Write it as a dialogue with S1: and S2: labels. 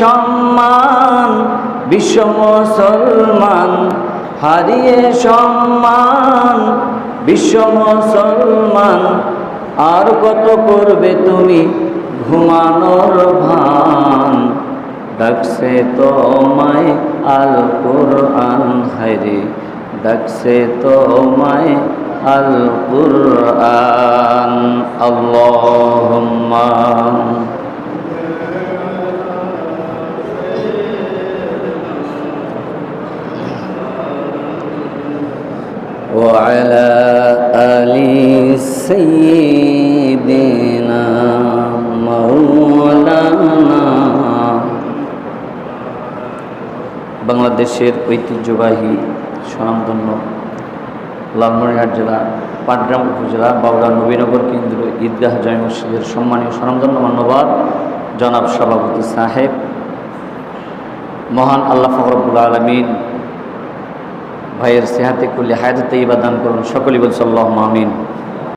S1: সম্মান বিশ্ব মুসলমান, হারিয়ে সম্মান বিশ্ব মুসলমান। আর কত করবে তুমি ঘুমানোর ভান, ডাকছে তোমায় আল কুরআন, হায়রে ডাকছে তোমায় আল কুরআন। আল্লাহুম্মা وعلى آل سيدنا مولانا। বাংলাদেশের ঐতিহ্যবাহী স্বনামধন্য লালমনিরহাট জেলা পাটগ্রাম উপজেলা বাউড়া নবীনগর কেন্দ্র ঈদগাহ জামে মসজিদের সম্মানীয় স্বনামধন্য মান্যবর জনাব সভাপতি সাহেব, মহান আল্লাহ পাক রব্বুল আলামিন ভাইয়ের সেহাতে কুল্লি হায়াতে তাইয়্যিবা দান করুন। সকলেই বলছি আল্লাহুম্মা আমিন।